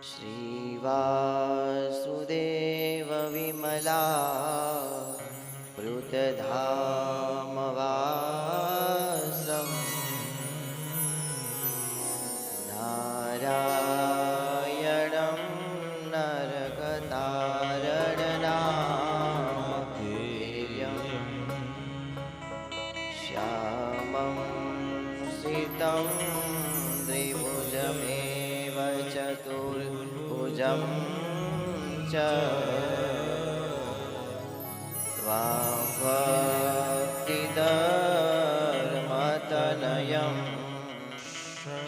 श्रीवासुदेव विमला वृतधामवासं नारायणं नरकतारणनामधेयं श्यामं सितं द्विभुजमेव चतुर्भुजं च त्वाभक्तिधर्मतनयं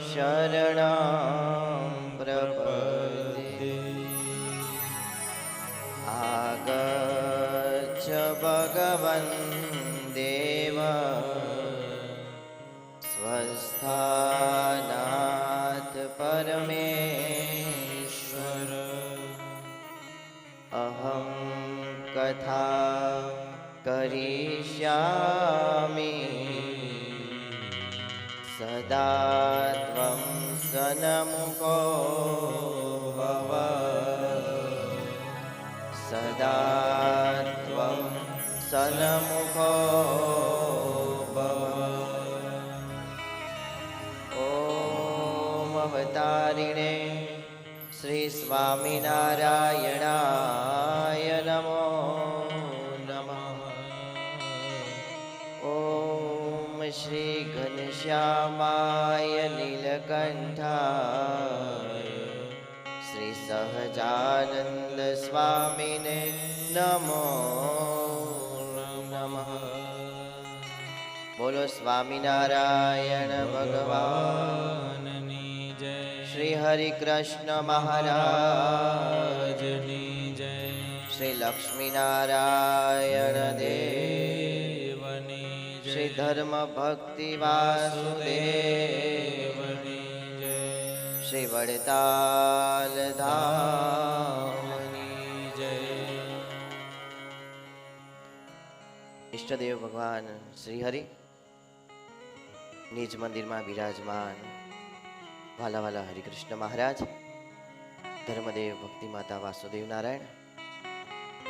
शरणं प्रपद्ये। आगच्छ भगवन् देव स्वस्थानात् परमेश्वर। अहं कथा करिष्यामि सदा त्वं सन्मुखो भव। सदा त्वं सन्मुखो भव। ॐ अवतारिणे श्री स्वामिनारायणाय नमो नमः। ॐ श्री घनश्यामाय नीलकंठाय श्री सहजानंद स्वामिने नमो नमः। बोलो स्वामिनारायण भगवाननी जय। श्री हरि कृष्ण महाराजनी जय। श्री लक्ष्मी नारायण देवनी जय। श्री धर्म भक्ति वासुदेवनी जय। श्री वड़ताल धामनी जय। इष्टदेव भगवान श्री हरि निज मंदिर में विराजमान वाला वाला हरिकृष्ण महाराज, धर्मदेव भक्ति माता वासुदेव नारायण,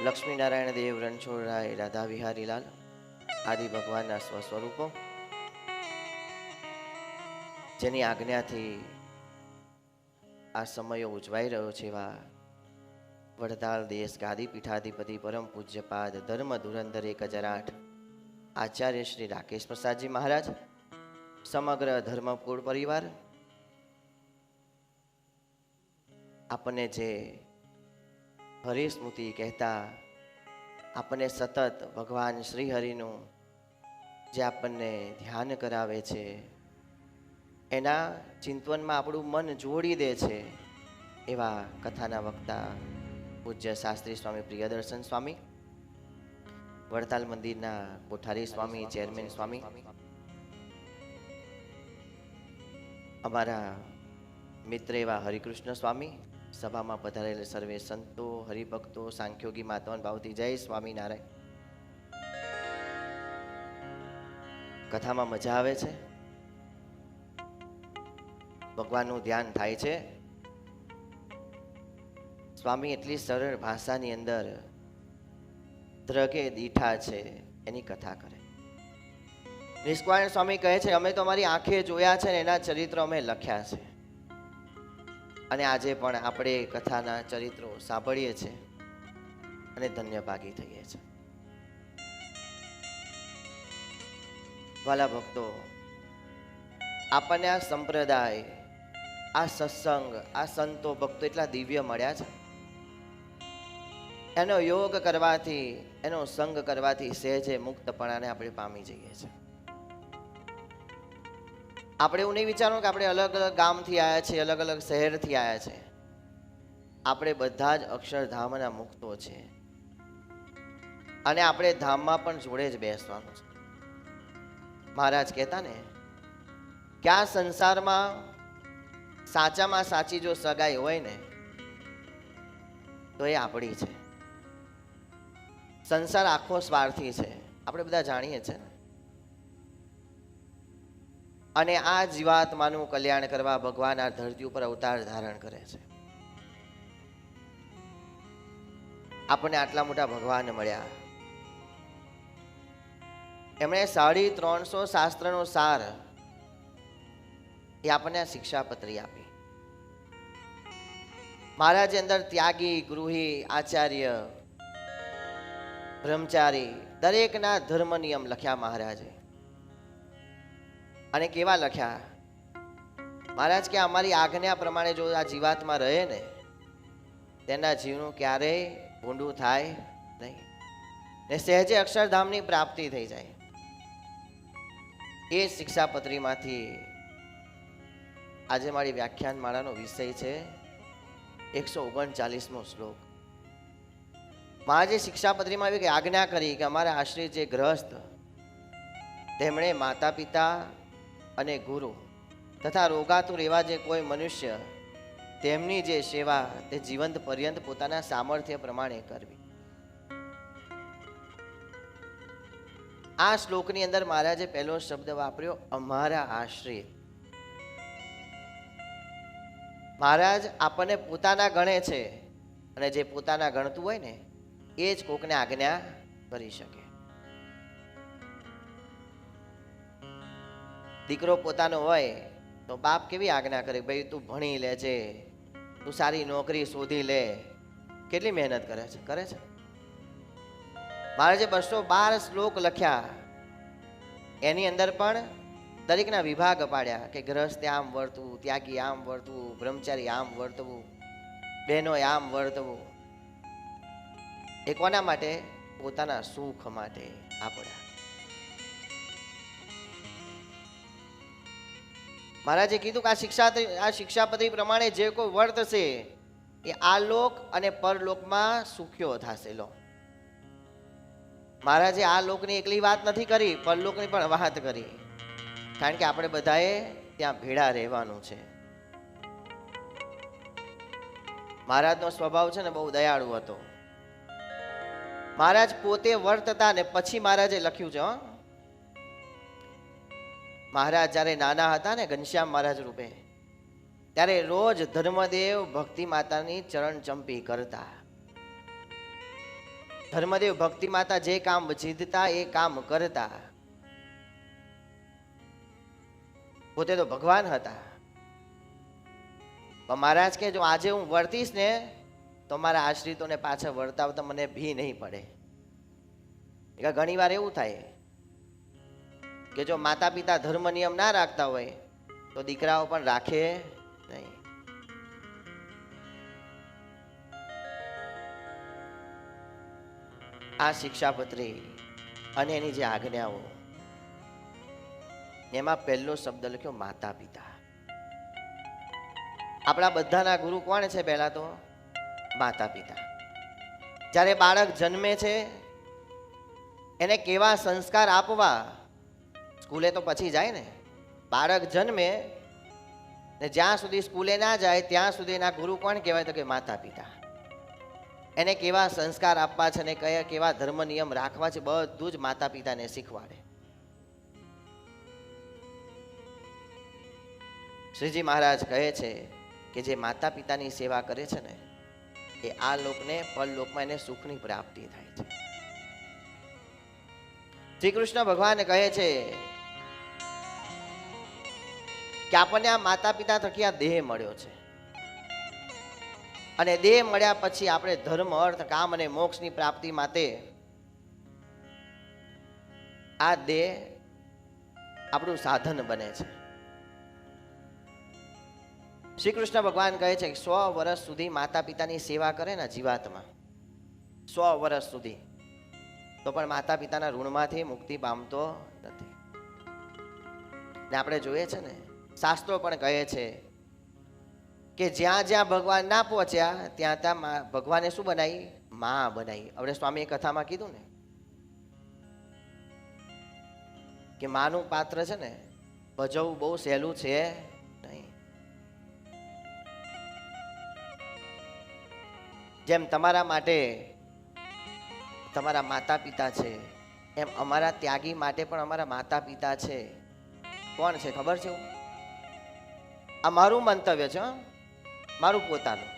लक्ष्मी नारायण देव रणछोड़ राय राधा विहारी लाल आदि भगवान स्वस्वरूपों जेनी आज्ञाथी आ समयो उजवाई रह्यो छे एवा वडताल देश गादी पीठाधिपति परम पूज्यपाद धर्म धुरंधर 1008 आचार्य श्री राकेश प्रसाद जी महाराज, समग्र धर्मकुળ परिवार, आपने जे हरिस्मृति कहता आपने सतत भगवान श्री हरिनु जे आपने ध्यान करावे छे एना चिंतवन में आपणु मन जोड़ी दे छे एवा कथाना वक्ता पूज्य शास्त्री स्वामी प्रियदर्शन स्वामी, वड़ताल मंदिरना कोठारी स्वामी, चेरमेन स्वामी, अमारा मित्र एवा हरिकृष्ण स्वामी, सभा में पधारेल सर्वे संतो हरिभक्तो सांख्योगी माताओं भावती जय स्वामीनारायण। कथा में मजा आवे छे, भगवानનું ध्यान थाय छे। स्वामी एटली सरल भाषानी अंदर द्रगे दीठा छे एनी कथा करे। निष्कारण स्वामी कहे छे अमे तो अमारी आंखे जोया छे ने एना चरित्र अमे लख्या छे અને આજે પણ આપણે કથાના ચરિત્રો સાંભળીએ છીએ અને ધન્યભાગી થઈએ છીએ। વાલા ભક્તો, આપણને આ સંપ્રદાય, આ સત્સંગ, આ સંતો ભક્તો એટલા દિવ્ય મળ્યા છે, એનો યોગ કરવાથી, એનો સંગ કરવાથી સહેજે મુક્તપણાને આપણે પામી જઈએ છીએ। આપણે એવું નહીં વિચારવું કે આપણે અલગ અલગ ગામથી આવ્યા છીએ, અલગ અલગ શહેરથી આવ્યા છે। આપણે બધા જ અક્ષરધામના મુક્તો છે અને આપણે ધામમાં પણ જોડે જ બેસવાનું છે। મહારાજ કહેતા ને કે આ સંસારમાં સાચામાં સાચી જો સગાઈ હોય ને તો એ આપણી છે। સંસાર આખો સ્વાર્થી છે, આપણે બધા જાણીએ છીએ ને। અને આ જીવાત્માનું કલ્યાણ કરવા ભગવાન આ ધરતી ઉપર અવતાર ધારણ કરે છે। આપણને આટલા મોટા ભગવાન મળ્યા. એમણે 350 શાસ્ત્રનો સાર એ આપણને આ શિક્ષાપત્રી આપી. મહારાજે અંદર ત્યાગી, ગૃહી, આચાર્ય, બ્રહ્મચારી દરેકના ધર્મ નિયમ લખ્યા મહારાજે. અને કેવા લખ્યા? મહારાજ કે અમારી આજ્ઞા પ્રમાણે જો આ જીવાત્મા રહે ને તેના જીવનું ક્યારેય ભૂંડું થાય નહીં ને સહેજે અક્ષરધામની પ્રાપ્તિ થઈ જાય. એ શિક્ષાપત્રીમાંથી આજે મારી વ્યાખ્યાન માળાનો વિષય છે 139મો શ્લોક. મહારાજે શિક્ષાપત્રીમાં એવી આજ્ઞા કરી કે અમારા આશ્રિત જે ગ્રહસ્થ તેમણે માતા પિતા અને ગુરુ તથા રોગાતુર એવા જે કોઈ મનુષ્ય તેમની જે સેવા તે જીવંત પર્યંત પોતાના સામર્થ્ય પ્રમાણે કરવી. આ શ્લોકની અંદર મહારાજે પહેલો શબ્દ વાપર્યો, અમારા આશ્રિત. મહારાજ આપણને પોતાના ગણે છે અને જે પોતાના ગણતું હોય ને એ જ કોકને આજ્ઞા કરી શકે. દીકરો પોતાનો હોય તો બાપ કેવી આજ્ઞા કરે, ભાઈ તું ભણી લેજે, તું સારી નોકરી શોધી લે. કેટલી મહેનત કરે છે. મહારાજે 212 શ્લોક લખ્યા. એની અંદર પણ દરેકના વિભાગ પાડ્યા કે ગ્રહસ્થે આમ વર્તવું, ત્યાગી આમ વર્તવું, બ્રહ્મચારી આમ વર્તવું, બહેનોએ આમ વર્તવું. એ કોના માટે? પોતાના સુખ માટે આપણા. મહારાજે કીધું કે આ શિક્ષાપત્રી પ્રમાણે જે કોઈ વર્તશે એ આ લોક અને પરલોકમાં સુખ્યો થશે. લો, મહારાજે આ લોકની એકલી વાત નથી કરી, પરલોકની પણ વાત કરી. કારણ કે આપણે બધાએ ત્યાં ભેળા રહેવાનું છે. મહારાજનો સ્વભાવ છે ને બહુ દયાળુ હતો. મહારાજ પોતે વર્તતા ને પછી મહારાજે લખ્યું છે. મહારાજ જ્યારે નાના હતા ને ઘનશ્યામ મહારાજ રૂપે, ત્યારે રોજ ધર્મદેવ ભક્તિ માતાની ચરણ ચંપી કરતા. ધર્મદેવ ભક્તિ માતા જે કામ જીતતા એ કામ કરતા. પોતે તો ભગવાન હતા. પણ મહારાજ કે જો આજે હું વર્તીશ ને તો મારા આશ્રિતોને પાછા વર્તાવતા મને ભી નહીં પડે. ઘણી વાર એવું થાય કે જો માતા પિતા ધર્મ નિયમ ના રાખતા હોય તો દીકરાઓ પણ રાખે નહીં. આ શિક્ષાપત્રી અને એની જે આજ્ઞાઓ, એમાં પહેલો શબ્દ લખ્યો માતા પિતા. આપણા બધાના ગુરુ કોણ છે? પહેલા તો માતા પિતા. જ્યારે બાળક જન્મે છે એને કેવા સંસ્કાર આપવા, સ્કૂલે તો પછી જાય ને. બાળક જન્મે ને જ્યાં સુધી સ્કૂલે ના જાય ત્યાં સુધી એના ગુરુ કોણ કહેવાય? તો કે માતા પિતા. એને કેવા સંસ્કાર આપવા છે ને કયા કેવા ધર્મ નિયમ રાખવા છે બધું જ માતા પિતાને શીખવાડે. શ્રીજી મહારાજ કહે છે કે જે માતા પિતાની સેવા કરે છે ને એ આ લોકને પરલોકમાં એને સુખની પ્રાપ્તિ થાય છે. શ્રી કૃષ્ણ ભગવાન કહે છે કે આપણને આ માતા પિતા થકી આ દેહ મળ્યો છે અને દેહ મળ્યા પછી આપણે ધર્મ, અર્થ, કામ અને મોક્ષની પ્રાપ્તિ માટે આ દેહ આપણું સાધન બને છે. શ્રી કૃષ્ણ ભગવાન કહે છે કે 100 વર્ષ સુધી માતા પિતાની સેવા કરે ને જીવાત્મા, 100 વર્ષ સુધી, તો પણ માતા પિતાના ઋણમાંથી મુક્તિ પામતો નથી. ને આપણે જોઈએ છે ને શાસ્ત્રો પણ કહે છે કે જ્યાં જ્યાં ભગવાન ના પહોંચ્યા ત્યાં ત્યાં ભગવાને શું બનાવી? માં બનાવી. આપણે સ્વામીએ કથામાં કીધું ને કે માનું પાત્ર છે ને ભજવવું બહુ સહેલું છે નહીં. જેમ તમારા માટે તમારા માતા પિતા છે એમ અમારા ત્યાગી માટે પણ અમારા માતા પિતા છે. કોણ છે ખબર છે? આ મારું મંતવ્ય છે, મારું પોતાનું.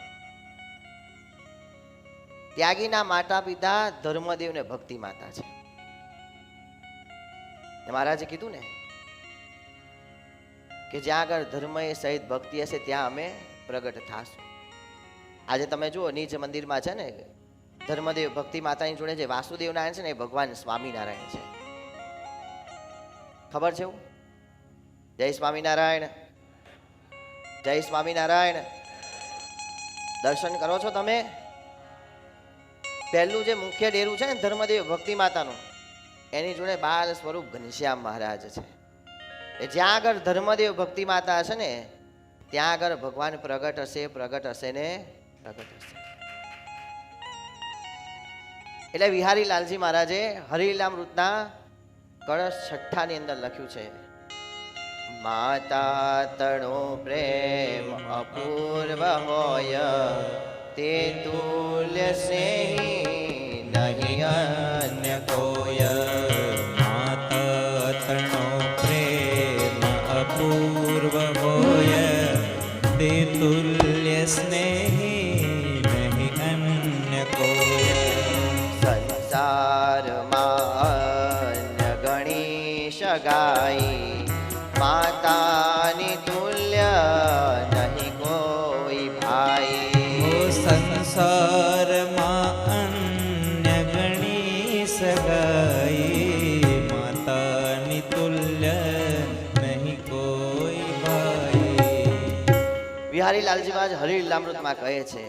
ત્યાગીના માતા પિતા ધર્મદેવ ને ભક્તિ માતા છે. મહારાજે કીધું ને કે જ્યાં આગળ ધર્મ એ સહિત ભક્તિ હશે ત્યાં અમે પ્રગટ થાશું. આજે તમે જુઓ નીચ મંદિરમાં છે ને ધર્મદેવ ભક્તિ માતાની જોડે જે વાસુદેવ નારાયણ છે ને એ ભગવાન સ્વામિનારાયણ છે. ખબર છે એવું? જય સ્વામિનારાયણ, જય સ્વામિનારાયણ. દર્શન કરો છો તમે? પહેલું જે મુખ્ય ડેરું છે ને ધર્મદેવ ભક્તિ માતાનું, એની જોડે બાલ સ્વરૂપ ઘનશ્યામ મહારાજ છે. જ્યાં આગળ ધર્મદેવ ભક્તિ માતા હશે ને ત્યાં આગળ ભગવાન પ્રગટ હશે, પ્રગટ હશે ને પ્રગટ હશે. એટલે વિહારી લાલજી મહારાજે હરિલીલામૃતના કળશ 6 ની અંદર લખ્યું છે, માતા તણો પ્રેમ અપૂર્વ હોય, તે તુલ્ય સ્નેહી નહીં અન્ય કોઈ. માતા તણો પ્રેમ અપૂર્વ હોય, તે તુલ્ય સ્નેહી નહીં અન્ય કોઈ. સંસારમાં અન્ય ગણી શગાઈ, માતાની તુલ્ય નહીં કોઈ ભાઈ. સંસારમાં અન્ય ગણી સગાઈ, માતાની તુલ્ય નહીં કોઈ ભાઈ. વિહારી લાલજી મહારાજ હરિલીલામૃતમાં કહે છે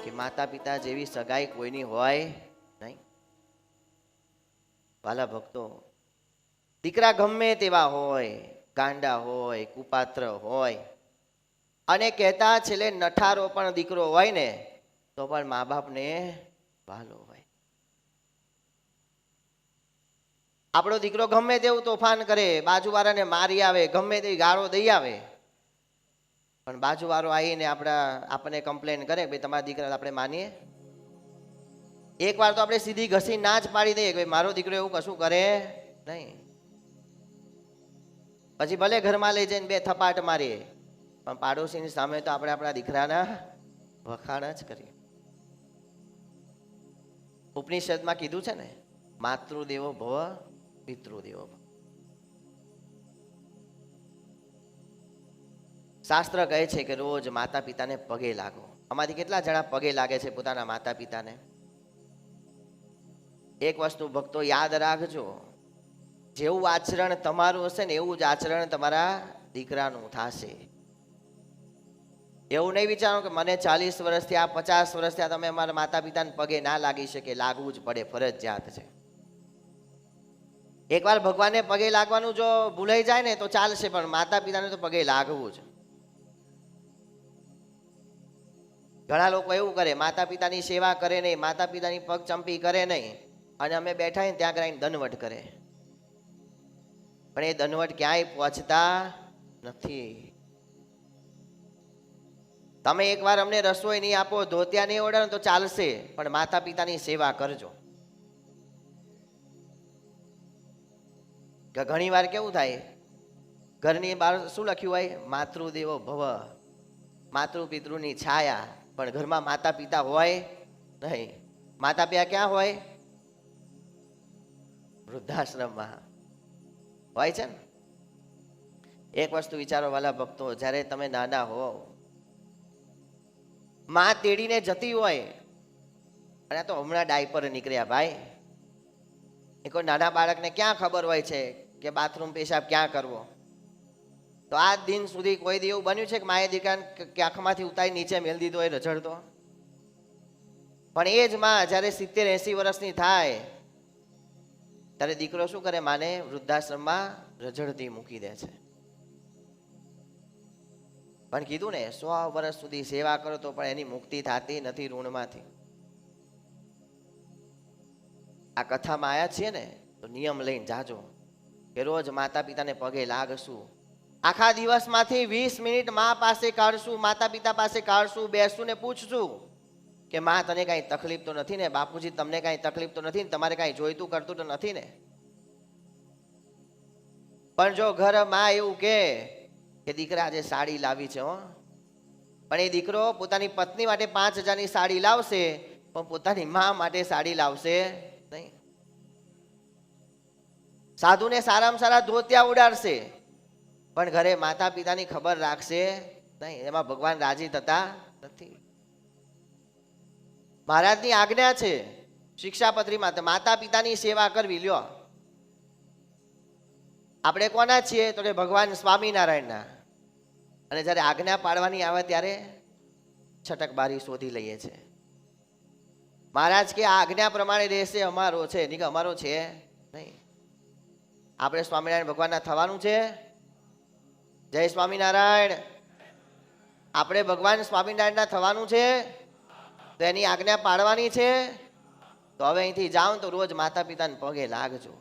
કે માતા પિતા જેવી સગાઈ કોઈની હોય નહીં. વાલા ભક્તો, દીકરા ગમે તેવા હોય, ગાંડા હોય, કુપાત્ર હોય, અને કહેતા છેલ્લે નઠારો પણ દીકરો હોય ને તો પણ મા બાપને વાલો હોય. આપણો દીકરો ગમે તેવું તોફાન કરે, બાજુવાળાને મારી આવે, ગમે તેવી ગાળો દઈ આવે, પણ બાજુવાળો આવીને આપણને કમ્પ્લેન કરે ભાઈ તમારા દીકરા આપણે માનીએ? એકવાર તો આપણે સીધી ઘસી ના જ પાડી દઈએ કે મારો દીકરો એવું કશું કરે નહીં. પછી ભલે ઘરમાં લઈ જઈને 2 થપાટ મારીએ, પણ પાડોશીની સામે તો આપણે આપણા દીકરાના વખાણ જ કરીએ. ઉપનિષદમાં કીધું છે ને, માતૃદેવો ભવ પિતૃદેવો ભવ. શાસ્ત્ર કહે છે કે રોજ માતા પિતાને પગે લાગો. આમાંથી કેટલા જણા પગે લાગે છે પોતાના માતા પિતાને? એક વસ્તુ ભક્તો યાદ રાખજો, જેવું આચરણ તમારું હશે ને એવું જ આચરણ તમારા દીકરાનું થશે. એવું નહીં વિચારો કે મને 40 વર્ષ થયા, 50 વર્ષ થયા, તમે અમારા માતા પિતાને પગે ના લાગી શકે. લાગવું જ પડે, ફરજિયાત છે. એકવાર ભગવાનને પગે લાગવાનું જો ભૂલાઈ જાય ને તો ચાલશે, પણ માતા પિતાને તો પગે લાગવું જ. ઘણા લોકો એવું કરે, માતા પિતાની સેવા કરે નહીં, માતા પિતાની પગ ચંપી કરે નહીં, અને અમે બેઠા ને ત્યાં કરીને દંડવટ કરે. પણ એ દંડવટ ક્યાંય પહોંચતા નથી. તમે એકવાર અમને રસોઈ નહીં આપો, ધોતિયા નહીં ઓઢો તો ચાલશે, પણ માતા પિતાની સેવા કરજો. ઘણી વાર કેવું થાય, ઘરની બહાર શું લખ્યું હોય? માતૃદેવો ભવ, માતૃ પિતૃની છાયા, પણ ઘરમાં માતા પિતા હોય નહીં. માતા પિતા ક્યાં હોય? વૃદ્ધાશ્રમમાં હોય છે ને. એક વસ્તુ વિચારો વાલા ભક્તો, જ્યારે તમે નાના હો, માં તેડીને જતી હોય, અને તો હમણાં ડાયપર નીકળ્યા ભાઈ, એ કોઈ નાના બાળકને ક્યાં ખબર હોય છે કે બાથરૂમ પેશાબ ક્યાં કરવો? તો આજ દિન સુધી કોઈ દી એવું બન્યું છે કે માએ દીકરાને આંખમાંથી ઉતારી નીચે મેળ દીધો હોય રઝળતો? પણ એ જ માં જ્યારે 70-80 વર્ષની થાય ત્યારે દીકરો શું કરે? માને વૃદ્ધાશ્રમમાં રઝળતી મૂકી દે છે. પણ કીધું ને, 100 વર્ષ સુધી સેવા કરો તો પણ એની મુક્તિ થતી નથી ઋણમાંથી. આ કથામાં આયા છીએ ને તો નિયમ લઈને જાજો કે રોજ માતા પિતાને પગે લાગશું. આખા દિવસમાંથી 20 મિનિટ મા પાસે કાઢશું, માતા પિતા પાસે કાઢશું, બેસશું ને પૂછશું કે માં તને કાંઈ તકલીફ તો નથી ને? બાપુજી તમને કાંઈ તકલીફ તો નથી ને? તમારે કાંઈ જોઈતું કરતું તો નથી ને? પણ જો ઘર માં એવું કે દીકરા આજે સાડી લાવી છે હો, પણ એ દીકરો પોતાની પત્ની માટે 5000ની સાડી લાવશે, પણ પોતાની મા માટે સાડી લાવશે નહીં. સાધુને સારામાં સારા ધોતિયા ઉડાડશે, પણ ઘરે માતા પિતાની ખબર રાખશે નહીં. એમાં ભગવાન રાજી થતા નથી. મહારાજની આજ્ઞા છે શિક્ષાપત્રીમાં, માતા પિતાની સેવા કરવી. લ્યો, આપણે કોના છીએ તો કે ભગવાન સ્વામિનારાયણના. અને જ્યારે આજ્ઞા પાડવાની આવે ત્યારે છટકબારી શોધી લઈએ છે. મહારાજ કે આ આજ્ઞા પ્રમાણે રહેશે અમારો છે, નહીં કે અમારો છે નહીં. આપણે સ્વામિનારાયણ ભગવાનના થવાનું છે. જય સ્વામિનારાયણ. આપણે ભગવાન સ્વામિનારાયણના થવાનું છે, તો એની આજ્ઞા પાડવાની છે. તો હવે અહીંથી જાઓ તો રોજ માતા પિતાને પગે લાગજો.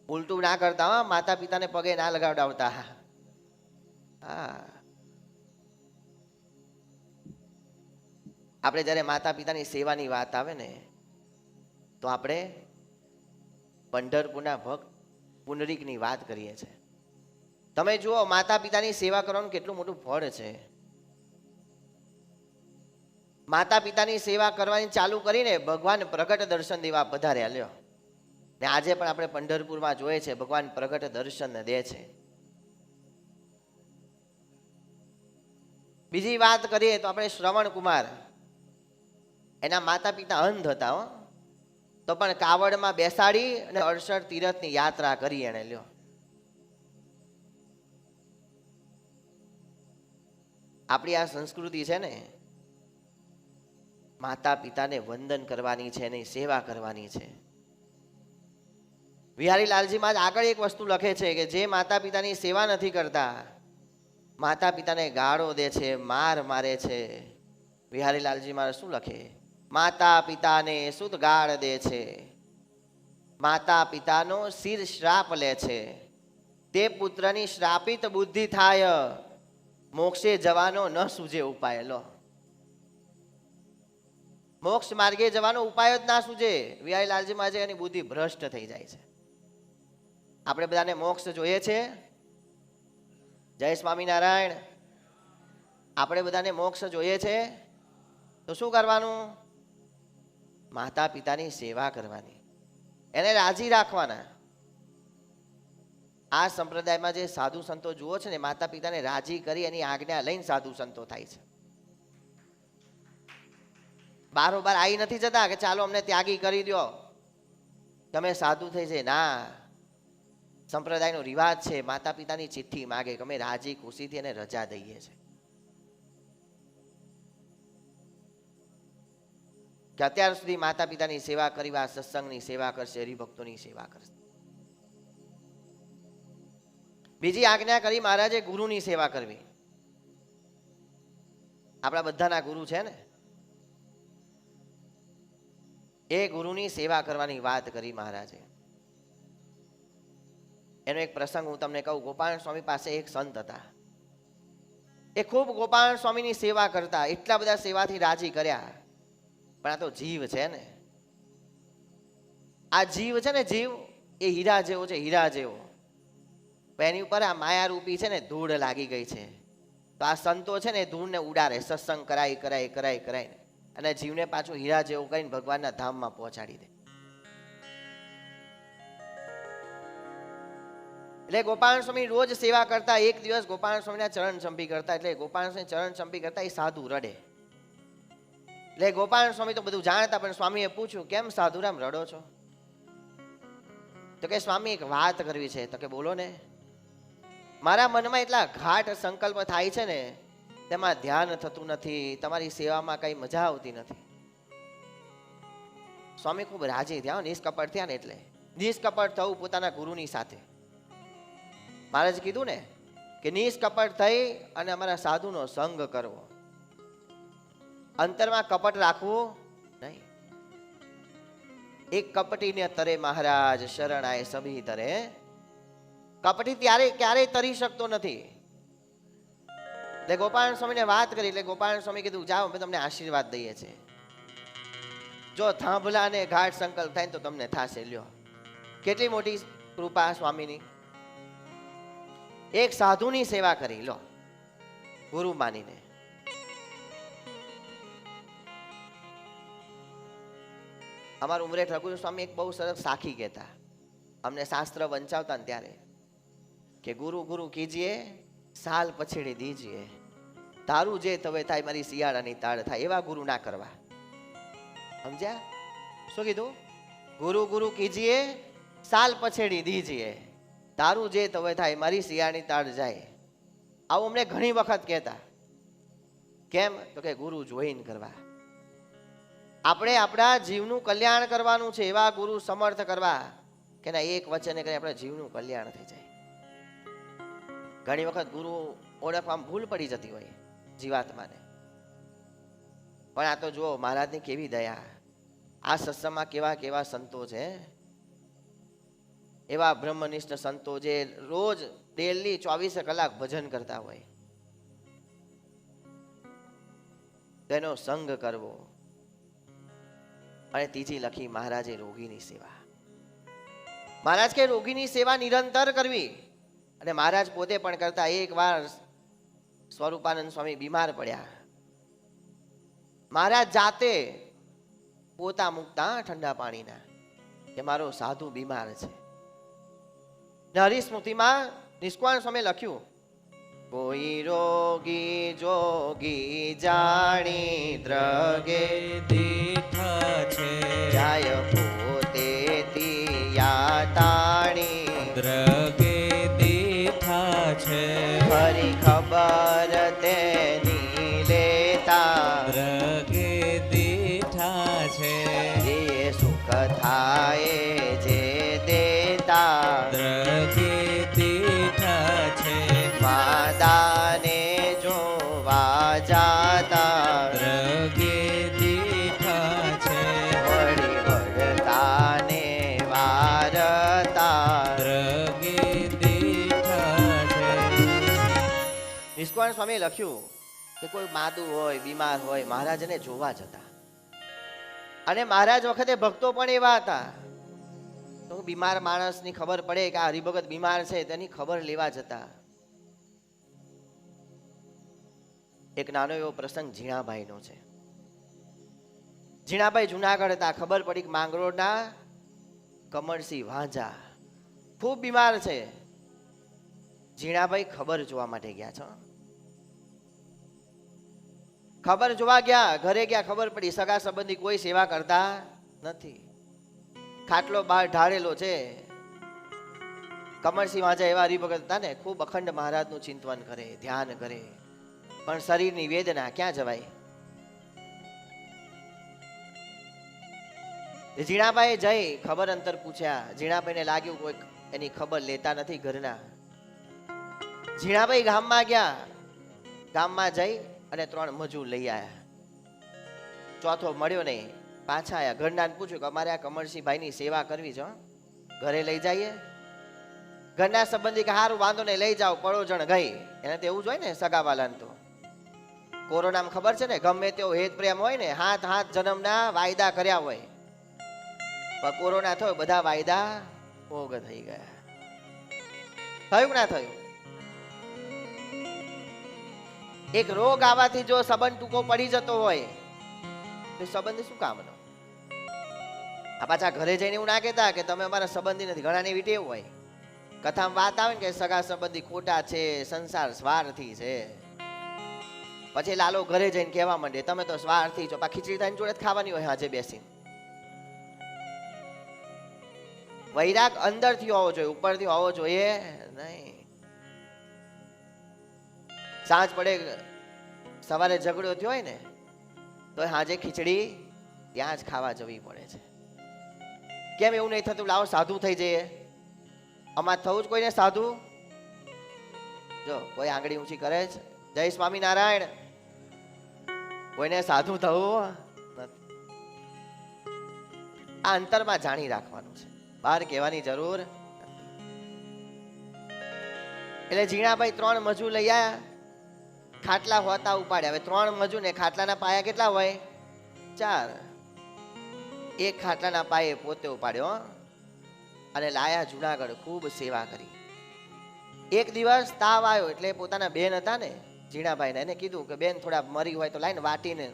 ઉલટું ના કરતા, હા, માતા પિતાને પગે ના લગાવડાવતા. હા, આપણે જ્યારે માતા પિતાની સેવાની વાત આવે ને તો આપણે પંઢરપુરના ભક્ત પુનરીકની વાત કરીએ છીએ. તમે જુઓ, માતા પિતાની સેવા કરવાનું કેટલું મોટું ફળ છે. માતા પિતાની સેવા કરવાની ચાલુ કરીને ભગવાન પ્રગટ દર્શન દેવા પધાર્યા. લ્યો, ને આજે પણ આપણે પંઢરપુરમાં જોઈએ છે ભગવાન પ્રગટ દર્શન દે છે. બીજી વાત કરીએ તો આપણે શ્રવણ કુમાર, એના માતા પિતા અંધ હતા, હો, તો પણ કાવડમાં બેસાડી અને 68 તીરથની યાત્રા કરી એને. લ્યો, આપણી આ સંસ્કૃતિ છે ને, માતા પિતાને વંદન કરવાની છે, એની સેવા કરવાની છે. વિહારી લાલજીમાં આગળ એક વસ્તુ લખે છે કે જે માતા પિતાની સેવા નથી કરતા, માતા પિતાને ગાળો દે છે, માર મારે છે. વિહારી લાલજી મારે શું લખે? માતા પિતાને શુદ્ધ ગાળ દે છે, માતા પિતાનો શિર શ્રાપ લે છે, તે પુત્રની શ્રાપિત બુદ્ધિ થાય, મોક્ષે જવાનો ન સૂજે ઉપાય. લો, મોક્ષ માર્ગે જવાનો ઉપાય જ ના સૂજે. વિહારી લાલજી માં એની બુદ્ધિ ભ્રષ્ટ થઈ જાય છે. આપણે બધાને મોક્ષ જોઈએ છે. જય સ્વામિનારાયણ. આપણે બધાને મોક્ષ જોઈએ છે, તો શું કરવાનું? માતા પિતાની સેવા કરવાની, એને રાજી રાખવાના. આ સંપ્રદાયમાં જે સાધુ સંતો જુઓ છે ને, માતા પિતાને રાજી કરી એની આજ્ઞા લઈને સાધુ સંતો થાય છે. બારોબાર આવી નથી જતા કે ચાલો અમને ત્યાગી કરી દો, તમે સાધુ થઈ છે. ના, સંપ્રદાયનો રિવાજ છે, માતા પિતાની ચિઠ્ઠી માગે કે અમે રાજી ખુશીથી એને રજા દઈએ છીએ. કે અત્યાર સુધી માતા પિતાની સેવા કરી, આ સત્સંગની સેવા કરશે, હરિભક્તોની સેવા કરશે. બીજી આજ્ઞા કરી મહારાજે ગુરુની સેવા કરવી. આપણા બધાના ગુરુ છે ને, એ ગુરુની સેવા કરવાની વાત કરી મહારાજે. એનો એક પ્રસંગ હું તમને કહું. ગોપાલ સ્વામી પાસે એક સંત હતા. એ ખૂબ ગોપાલ સ્વામીની સેવા કરતા, એટલા બધા સેવાથી રાજી કર્યા. પણ આ તો જીવ છે ને, આ જીવ છે ને, જીવ એ હીરા જેવો છે, હીરા જેવો. એની ઉપર આ માયારૂપી છે ને ધૂળ લાગી ગઈ છે. તો આ સંતો છે ને ધૂળને ઉડાડે, સત્સંગ કરાય કરાય કરાય કરાય, અને જીવને પાછું હીરા જેવું કરીને ભગવાનના ધામમાં પહોંચાડી દે. એટલે ગોપાલ સ્વામી રોજ સેવા કરતા. એક દિવસ ગોપાલ સ્વામીના ચરણ ચંપી કરતા, એટલે ગોપાલ સ્વામી ચરણ ચંપી કરતા એ સાધુ રડે. એટલે ગોપાલ સ્વામી તો બધું જાણતા, પણ સ્વામીએ પૂછ્યું, કેમ સાધુરામ રડો છો? તો કે સ્વામી એક વાત કરવી છે. તો કે બોલો ને. મારા મનમાં એટલા ઘાટ સંકલ્પ થાય છે ને, તેમાં ધ્યાન થતું નથી, તમારી સેવામાં કઈ મજા આવતી નથી. સ્વામી ખૂબ રાજી થયા, નિષ્કપટ થયા ને. એટલે નિષ્કપટ થવું પોતાના ગુરુની સાથે. મહારાજ કીધું ને કે નિષ્કપટ થઈ અને અમારા સાધુનો સંગ કરવો, અંતરમાં કપટ રાખવું નહીં. એક કપટીને તરે મહારાજ શરણાય સભી તરે. કપટી ત્યારે ક્યારેય તરી શકતો નથી. એટલે ગોપાલ સ્વામીને વાત કરી. એટલે ગોપાલ સ્વામી કીધું, જાઓ અમે તમને આશીર્વાદ દઈએ છીએ. જો થાંભલા અને ઘાટ સંકલ્પ થાય ને તો તમને થાશે. લ્યો, કેટલી મોટી કૃપા સ્વામીની. એક સાધુની સેવા કરી, લો, ગુરુ માનીને. અમારા ઉમરે ઠાકોર સ્વામી એક બહુ સરસ સાખી કહેતા, અમને શાસ્ત્ર વંચાવતા ને ત્યારે, કે ગુરુ ગુરુ કીજીએ સાલ પછેડી દીજીએ, તારું જે તવે થાય મારી શિયાળાની તાળ થાય, એવા ગુરુ ના કરવા. સમજ્યા? શું કીધું? ગુરુ ગુરુ કીજીએ સાલ પછેડી દીજીએ, તારું જે તવે થાય મારી શિયાળાની તાળ જાય. આવું અમને ઘણી વખત કહેતા. કેમ? તો કે ગુરુ જોઈને કરવા. આપણે આપણા જીવનું કલ્યાણ કરવાનું છે, એવા ગુરુ સમર્થ કરવા કે ના એક વચને કરી આપણા જીવનું કલ્યાણ થઈ જાય. ઘણી વખત ગુરુ ઓળખવામાં ભૂલ પડી જતી હોય જીવાત્માને, પણ આ તો જુઓ મહારાજની કેવી દયા, આ સત્સંગમાં કેવા કેવા સંતો છે, એવા બ્રહ્મનિષ્ઠ સંતો જે રોજ ડેલી 24 કલાક ભજન કરતા હોય. તેનો સંગ કરવો. અને ત્રીજી લખી મહારાજે રોગીની સેવા. મહારાજ કે રોગીની સેવા નિરંતર કરવી. અને મહારાજ પોતે પણ કરતા. એક વાર સ્વરૂપાનંદ સ્વામી બીમાર પડ્યા, મહારાજ જાતે પોતા મૂકતા ઠંડા પાણીના, કે મારો સાધુ બીમાર છે. હરિસ્મૃતિમાં નિષ્કાળ સ્વામી લખ્યું, કોઈ રોગી જોગી જાણી દ્રગે દીઠા છે, જાય પોતે તિયા તાણી, દ્રગે દીઠા છે, ફરી ખબર તેની લેતા, દ્રગે દીઠા છે, જે સુખ થાય જે દેતા, દ્રગે દીઠા છે, માદાને જોવા જાતા, દ્રગે દીઠા છે, વળી વળતાને વારતા. દ્રગે દીઠા છે. નિષ્કાળ સ્વામીએ લખ્યું કે કોઈ માદું હોય બીમાર હોય મહારાજને જોવા જતા. અને મહારાજ વખતે ભક્તો પણ એવા હતા, તો બીમાર માણસની ખબર પડે કે આ હરિભગત બીમાર છે તેની ખબર લેવા જતા. એક નાનો એવો પ્રસંગ ઝીણાભાઈનો છે. ઝીણાભાઈ જુનાગઢ હતા. ખબર પડી કે માંગરોળના કમળસિંહ વાંજા ખૂબ બીમાર છે. ઝીણાભાઈ ખબર જોવા માટે ગયા છો. ખબર જોવા ગયા, ઘરે ગયા, ખબર પડી સગા સંબંધી કોઈ સેવા કરતા નથી. ખાટલો બહાર ઢાળેલો છે. કમળસિંહ વાંજા એવા હરિભગત હતા ને, ખૂબ અખંડ મહારાજનું ચિંતન કરે, ધ્યાન કરે, પણ શરીરની વેદના ક્યાં જવાય. ઝીણાભાઈ જઈ ખબર અંતર પૂછ્યા. ઝીણાભાઈને લાગ્યું કોઈ એની ખબર લેતા નથી ઘરના. ઝીણાભાઈ ગામમાં ગયા. ગામમાં જઈ અને 3 મજૂર લઈ આવ્યા. ચોથો મળ્યો નહીં, પાછા આવ્યા. ઘરનાને પૂછ્યું કે અમારે આ કમળસિંહભાઈની સેવા કરવી છે, ઘરે લઈ જઈએ. ઘરના સંબંધી કે હારું વાંધો નહીં લઈ જાઓ. પડોજણ ગઈ. એને તો એવું જ હોય ને સગાવાલાને તો. કોરોનામાં ખબર છે ને, ગમે તેવો હેત પ્રેમ હોય ને, હાથ જન્મના વાયદા કર્યા હોય, પણ કોરોના થયો બધા વાયદા ભોગ થઈ ગયા. થયું કે ના થયું? એક રોગ આવવાથી જો સંબંધ ટૂંકો પડી જતો હોય તો સંબંધ શું કામનો? આ પાછા ઘરે જઈને એવું ના કહેતા કે તમે અમારા સંબંધી નથી. ઘણાને એવી ટેવ હોય, કથામાં વાત આવે ને કે સગા સંબંધી ખોટા છે, સંસાર સ્વાર્થી છે. પછી લાલો ઘરે જઈને કહેવા માંડે તમે તો સ્વાર્થી છો. ખીચડી થઈને જોડે જ ખાવાની હોય હાજે બેસીને. વૈરાગ અંદરથી હોવો જોઈએ, ઉપરથી હોવો જોઈએ નહીં. સાંજ પડે, સવારે ઝઘડો થયો હોય ને તો હાજે ખીચડી ત્યાં જ ખાવા જવી પડે છે. કેમ એવું નહીં થતું લાવો સાધુ થઈ જઈએ? આમાં થવું જ કોઈને સાધુ? જો કોઈ આંગળી ઊંચી કરે છે, જય સ્વામિનારાયણ. કોઈને સાધુ થવું નથી. આ અંતરમાં જાણી રાખવાનું છે, બહાર કહેવાની જરૂર. એટલે ઝીણાભાઈ 3 મજૂર લઈ આવ્યા. ખાટલા હોતા ઉપાડ્યા. હવે 3 મજૂર ને ખાટલાના પાયા કેટલા હોય? 4. એક ખાટલાના પાયે પોતે ઉપાડ્યો અને લાયા જુનાગઢ. ખૂબ સેવા કરી. એક દિવસ તાવ આવ્યો એટલે પોતાના બેન હતા ને ઝીણાભાઈને, એને કીધું કે બેન થોડા મરી હોય તો લાઈને વાટીને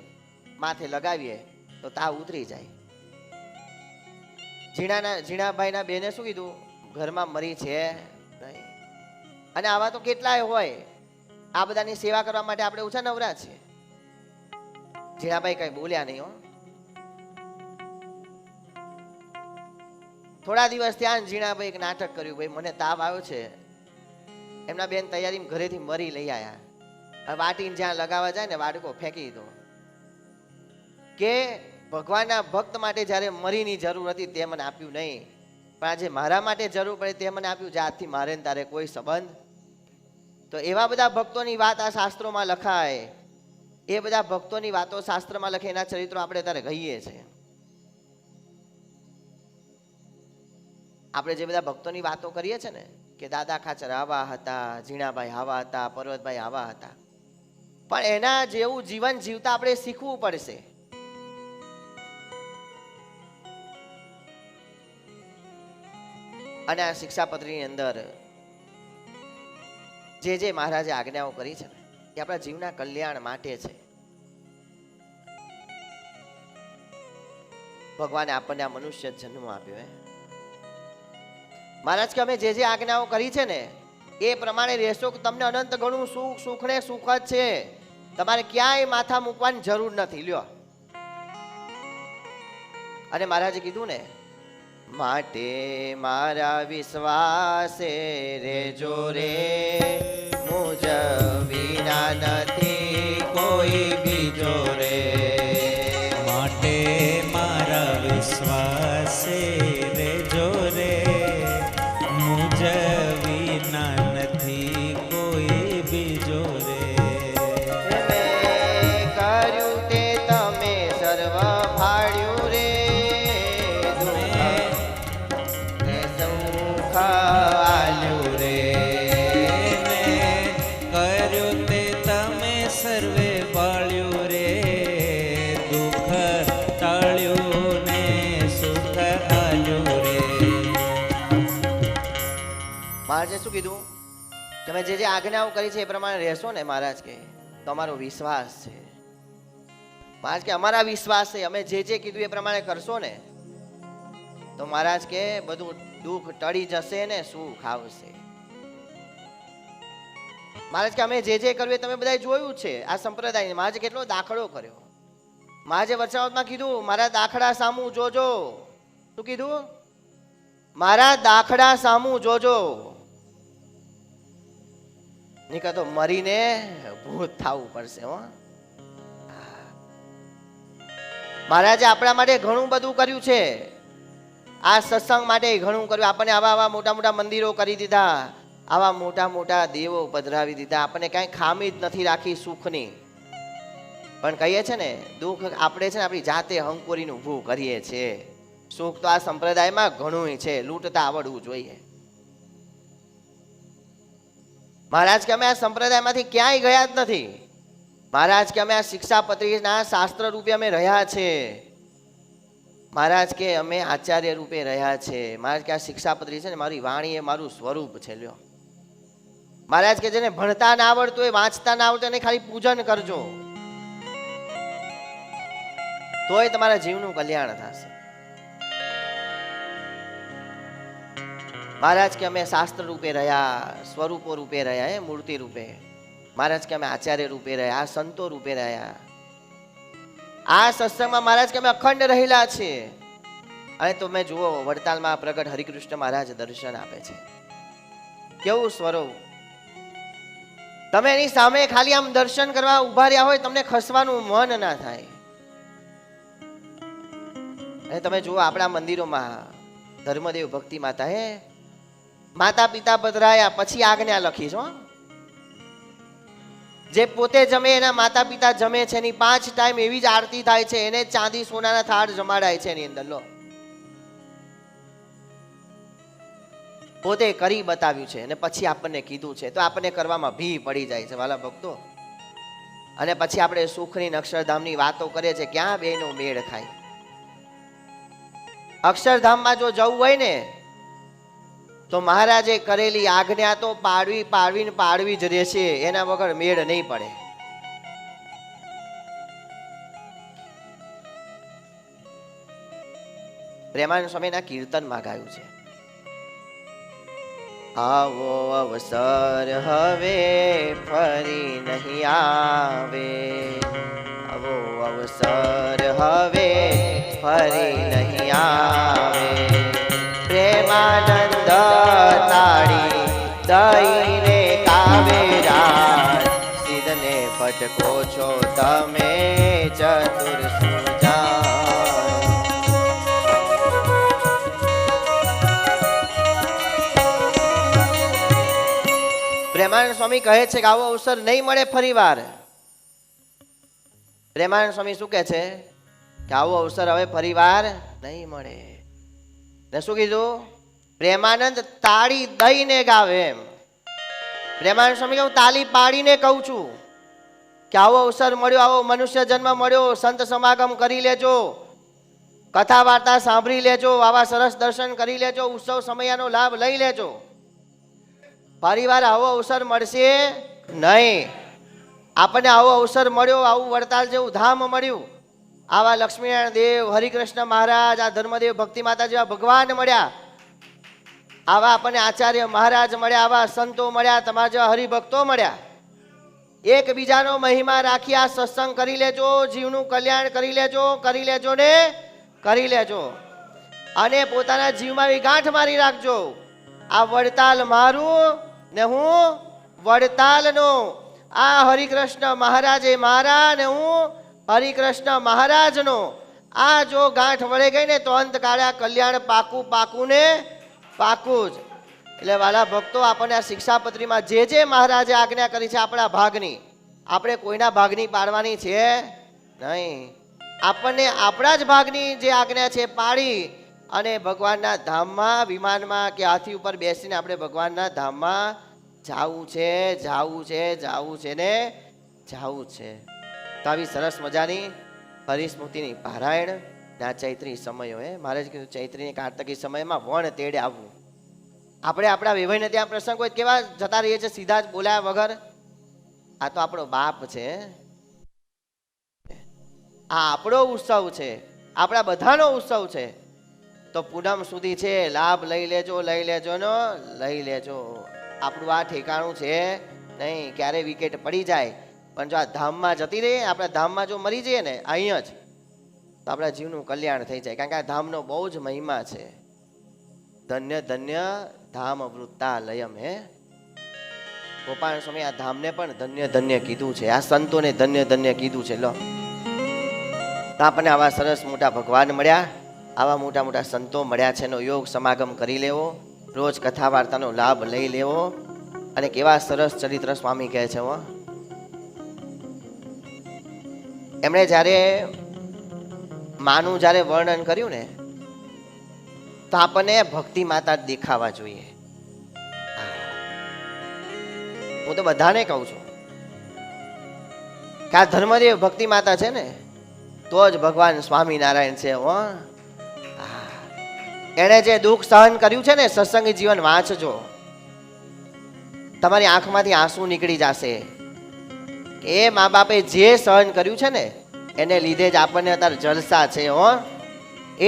માથે લગાવીએ તો તાવ ઉતરી જાય. ઝીણાભાઈના બેને શું કીધું? ઘરમાં મરી છે નહીં. અને આવા તો કેટલાય હોય. આ બધાની સેવા કરવા માટે આપણે ઓછા નવરા છીએ. ઝીણાભાઈ કઈ બોલ્યા નહીં હો. થોડા દિવસ ત્યાં ઝીણાભાઈ એક નાટક કર્યું, ભાઈ મને તાવ આવ્યો છે. એમના બેન તૈયારી ઘરેથી મરી લઈ આવ્યા. વાટીને જ્યાં લગાવવા જાય ને વાડકો ફેંકી દીધો. કે ભગવાનના ભક્ત માટે જ્યારે મરીની જરૂર હતી તે મને આપ્યું નહીં, પણ આજે મારા માટે જરૂર પડે તે મને આપ્યું. જે આજથી મારે ને તારે કોઈ સંબંધ. તો એવા બધા ભક્તોની વાત આ શાસ્ત્રોમાં લખાય. એ બધા ભક્તોની વાતો શાસ્ત્રમાં લખે, એના ચરિત્રો આપણે ત્યારે કહીએ છીએ. આપણે જે બધા ભક્તોની વાતો કરીએ છીએ ને કે દાદા ખાચર આવા હતા, ઝીણાભાઈ આવા હતા, પર્વતભાઈ આવા હતા, પણ એના જેવું જીવન જીવતા આપણે શીખવું પડશે. અને આ શિક્ષાપત્રીની અંદર જે મહારાજે આજ્ઞાઓ કરી છે ને એ આપણા જીવના કલ્યાણ માટે છે. ભગવાને આપણને આ મનુષ્ય જન્મ આપ્યો. મહારાજ કે અમે જે આજ્ઞાઓ કરી છે ને એ પ્રમાણે રહેશો કે તમને અનંત ઘણું સુખ ને સુખ જ છે. તમારે ક્યાંય માથા મૂકવાની જરૂર નથી. લ્યો. અને મહારાજે કીધું ને, માટે મારા વિશ્વાસે રેજો રે, મુજ વિના નથી કોઈ બીજો રે. માટે મારા વિશ્વાસે રેજો રે, મુજ વિના નથી કોઈ બીજો રે. મેં કર્યું તે તમે સર્વ ભાડ્યું રે, સુખ આલ્યું રે. કર્યું તે તમે સર્વે બાળ્યું રે, દુઃખ ટાળ્યું ને સુખ આલ્યું રે. મહારાજે શું કીધું? તમે જે આજ્ઞાઓ કરી છે એ પ્રમાણે રહેશો ને મહારાજ કે તમારો વિશ્વાસ છે. મહારાજ કે અમારા વિશ્વાસ છે, અમે જે કીધું એ પ્રમાણે કરશો ને તો મહારાજ કે બધું દુઃખ ટળી જશે ને સુખ આવશે. મહારાજ કે અમે જે કર્યું એ તમે બધા જોયું છે. આ સંપ્રદાય મહારાજે કેટલો દાખલો કર્યો. મહારાજે વચનામૃતમાં કીધું, મારા દાખલા સામું જોજો. શું કીધું? મારા દાખલા સામું જોજો, નહીં તો મરીને ભૂત થવું પડશે. હો, મહારાજે આપણા માટે ઘણું બધું કર્યું છે. આ સત્સંગ માટે ઘણું કર્યું. આપણને આવા મોટા મોટા મંદિરો કરી દીધા, આવા મોટા મોટા દેવો પધરાવી દીધા. આપણને કાંઈ ખામી જ નથી રાખી સુખની. પણ કહીએ છે ને દુઃખ આપણે છે ને આપણી જાતે હંકોરીને ઊભું કરીએ છીએ. સુખ તો આ સંપ્રદાયમાં ઘણું છે, લૂંટતા આવડવું જોઈએ. મહારાજ કે અમે આ સંપ્રદાયમાંથી ક્યાંય ગયા જ નથી. મહારાજ કે અમે આ શિક્ષાપત્રીના શાસ્ત્ર રૂપે અમે રહ્યા છે. મહારાજ કે અમે આચાર્ય રૂપે રહ્યા છે. મહારાજ કે આ શિક્ષાપત્રી છે ને મારી વાણી એ મારું સ્વરૂપ છે. લ્યો. મહારાજ કે જેને ભણતા ના આવડતું હોય, વાંચતા ના આવડતું એને ખાલી પૂજન કરજો, તોય તમારા જીવનું કલ્યાણ થશે. મહારાજ કે અમે શાસ્ત્ર રૂપે રહ્યા, સ્વરૂપો રૂપે રહ્યા, મૂર્તિ રૂપે. મહારાજ કે અમે આચાર્ય રૂપે રહ્યા, સંતો રૂપે રહ્યા. આ સત્સંગમાં મહારાજ કે અમે અખંડ રહેલા છીએ. અને તમે જુઓ વડતાલમાં પ્રગટ હરિકૃષ્ણ મહારાજ દર્શન આપે છે. કેવું સ્વરૂપ! તમે એની સામે ખાલી આમ દર્શન કરવા ઉભા રહ્યા હોય, તમને ખસવાનું મન ના થાય. અને તમે જુઓ આપણા મંદિરોમાં ધર્મદેવ ભક્તિ માતા માતા પિતા પધરાયા પછી આજ્ઞા લખી છો. જે પોતે જમે એના માતા પિતા જમે છે, એની 5 ટાઈમ એવી જ આરતી થાય છે, એને ચાંદી સોનાના થાળ જમાડાય છે. એની અંદર લો પોતે કરી બતાવ્યું છે અને પછી આપણને કીધું છે, તો આપણને કરવામાં ભી પડી જાય છે વાલા ભક્તો. અને પછી આપણે સુખની અક્ષરધામની વાતો કરીએ છીએ, ક્યાં બેનો મેળ ખાય. અક્ષરધામમાં જો જવું હોય ને તો મહારાજે કરેલી આજ્ઞા તો પાડવી જ રહેશે, એના વગર મેળ નહીં પડે. પ્રેમાનંદ સ્વામીના કીર્તનમાં ગાયું છે. આવો અવસર હવે ફરી નહીં આવે, આવો અવસર હવે ફરી નહીં આવે. પ્રેમાનંદ તાળી દઈને કાવેરા, સિદ્ધને ભટકો છો તમે ચતુર સુજાન. પ્રેમાનંદ સ્વામી કહે છે કે આવો અવસર નહીં મળે ફરી વાર. પ્રેમાનંદ સ્વામી શું કહે છે કે આવો અવસર હવે ફરી વાર નહીં મળે. ને શું કીધું? પ્રેમાનંદ તાળી દઈને ગાવે એમ. પ્રેમાનંદ સ્વામી હું તાળી પાડીને કહું છું કે આવો અવસર મળ્યો, આવો મનુષ્ય જન્મ મળ્યો, સંત સમાગમ કરી લેજો, કથા વાર્તા સાંભળી લેજો, આવા સરસ દર્શન કરી લેજો, ઉત્સવ સમયનો લાભ લઈ લેજો. ફરીવાર આવો અવસર મળશે નહીં. આપણને આવો અવસર મળ્યો, આવું વડતાલ જેવું ધામ મળ્યું, આવા લક્ષ્મીનારાયણ દેવ, હરિકૃષ્ણ મહારાજ, આ ધર્મદેવ ભક્તિ માતા જેવા ભગવાન મળ્યા, આવા આપણને આચાર્ય મહારાજ મળ્યા, આવા સંતો મળ્યા, તમારા જેવા હરિભક્તો મળ્યા. એકબીજાનો મહિમા રાખી આ સત્સંગ કરી લેજો, જીવનું કલ્યાણ કરી લેજો, કરી લેજો ને કરી લેજો. અને પોતાના જીવમાં એવી ગાંઠ મારી રાખજો, આ વડતાલ મારું ને હું વડતાલનો, આ હરિકૃષ્ણ મહારાજે મારા ને હું હરિકૃષ્ણ મહારાજનો. આ જો ગાંઠ વળે ગઈ ને તો અંતકાળે કલ્યાણ પાકું પાકું ને પાકું જ. એટલે વાલા ભક્તો, આપણને આ શિક્ષાપત્રીમાં જે જે મહારાજે આજ્ઞા કરી છે આપણા ભાગની, આપણે કોઈના ભાગની પાડવાની છે નહીં. આપણને આપણા જ ભાગની જે આજ્ઞા છે પાડી અને ભગવાનના ધામમાં, વિમાનમાં કે હાથી ઉપર બેસીને આપણે ભગવાનના ધામમાં જાવું છે, જાવું છે, જાવું છે ને જાવું છે. તો આવી સરસ મજાની હરિસ્મૃતિની પારાયણ ના ચૈત્રી સમયો મારે જ કીધું, ચૈત્રીની કાર્તકી સમયમાં વણ તેડે આવવું. આપણે આપણા વેવાઈને ત્યાં પ્રસંગ હોય કેવા જતા રહીએ છીએ સીધા જ બોલ્યા વગર. આ તો આપણો બાપ છે, આ આપણો ઉત્સવ છે, આપણા બધાનો ઉત્સવ છે. તો પૂનમ સુધી છે, લાભ લઈ લેજો, લઈ લેજો ને લઈ લેજો. આપણું આ ઠેકાણું છે નહીં, ક્યારે વિકેટ પડી જાય. પણ જો આ ધામમાં જતી રહીએ, આપણા ધામમાં જો મરી જઈએ ને અહીંયા જ, તો આપણા જીવનું કલ્યાણ થઈ જાય. કારણ કે આ ધામનો બહુ જ મહિમા છે. ધન્ય ધન્ય ધામ વૃત્તાલયમ. ગોપાલ સ્વામી આ ધામને પણ ધન્ય ધન્ય કીધું છે, આ સંતોને ધન્ય ધન્ય કીધું છે. લો, તો આપણને આવા સરસ મોટા ભગવાન મળ્યા, આવા મોટા મોટા સંતો મળ્યા છે, એનો યોગ સમાગમ કરી લેવો, રોજ કથા વાર્તાનો લાભ લઈ લેવો. અને કેવા સરસ ચરિત્ર સ્વામી કહે છે. એમણે જ્યારે માનું જ્યારે વર્ણન કર્યું ને, તો આપણને ભક્તિ માતા દેખાવા જોઈએ. હું તો બધાને કહું છું કે આ ધર્મદેવ ભક્તિ માતા છે ને, તો જ ભગવાન સ્વામિનારાયણ છે. એણે જે દુઃખ સહન કર્યું છે ને, સત્સંગી જીવન વાંચજો, તમારી આંખમાંથી આંસુ નીકળી જશે. એ મા બાપે જે સહન કર્યું છે ને, એને લીધે જ આપણને અત્યારે જલસા છે.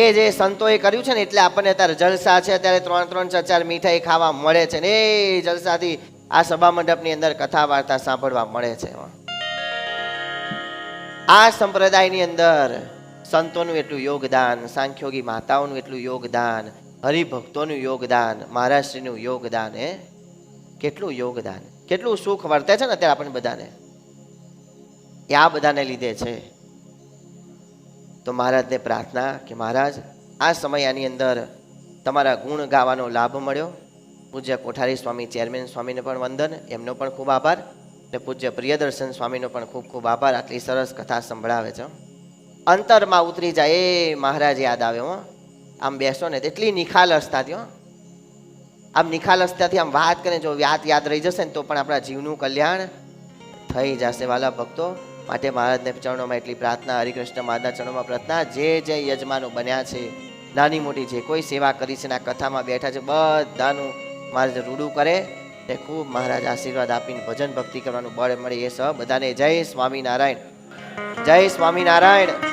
એ જે સંતોએ કર્યું છે ને, એટલે આપણને અત્યારે જલસા છે. અત્યારે 3-3, 4-4 મીઠાઈ ખાવા મળે છે ને, એ જલસાથી આ સભા મંડપની અંદર કથા વાર્તા સાંભળવા મળે છે. આ સંપ્રદાયની અંદર સંતોનું એટલું યોગદાન, સાંખ્યોગી માતાઓનું એટલું યોગદાન, હરિભક્તોનું યોગદાન, મહારાજશ્રીનું યોગદાન, કેટલું યોગદાન, કેટલું સુખ વર્તે છે ને અત્યારે આપણને બધાને, એ આ બધાને લીધે છે. તો મહારાજને પ્રાર્થના કે મહારાજ, આ સમયની અંદર તમારા ગુણ ગાવાનો લાભ મળ્યો. પૂજ્ય કોઠારી સ્વામી ચેરમેન સ્વામીને પણ વંદન, એમનો પણ ખૂબ આભાર. ને પૂજ્ય પ્રિયદર્શન સ્વામીનો પણ ખૂબ ખૂબ આભાર. આટલી સરસ કથા સંભળાવે છે. અંતરમાં ઉતરી જાય એ મહારાજ યાદ આવે. આમ બેસો ને એટલી નિખાલસતાથી, આમ નિખાલસતાથી આમ વાત કરીને જો યાદ રહી જશે ને, તો પણ આપણા જીવનું કલ્યાણ થઈ જશે. વાલા ભક્તો, માટે મહારાજને ચરણોમાં એટલી પ્રાર્થના, હરિકૃષ્ણ મહારાજના ચરણોમાં પ્રાર્થના, જે જે યજમાનો બન્યા છે, નાની મોટી જે કોઈ સેવા કરી છે, આ કથામાં બેઠા છે, બધાનું મહારાજ રૂડું કરે તે ખૂબ મહારાજ આશીર્વાદ આપીને ભજન ભક્તિ કરવાનું બળ મળે. એ સહ બધાને જય સ્વામિનારાયણ, જય સ્વામિનારાયણ.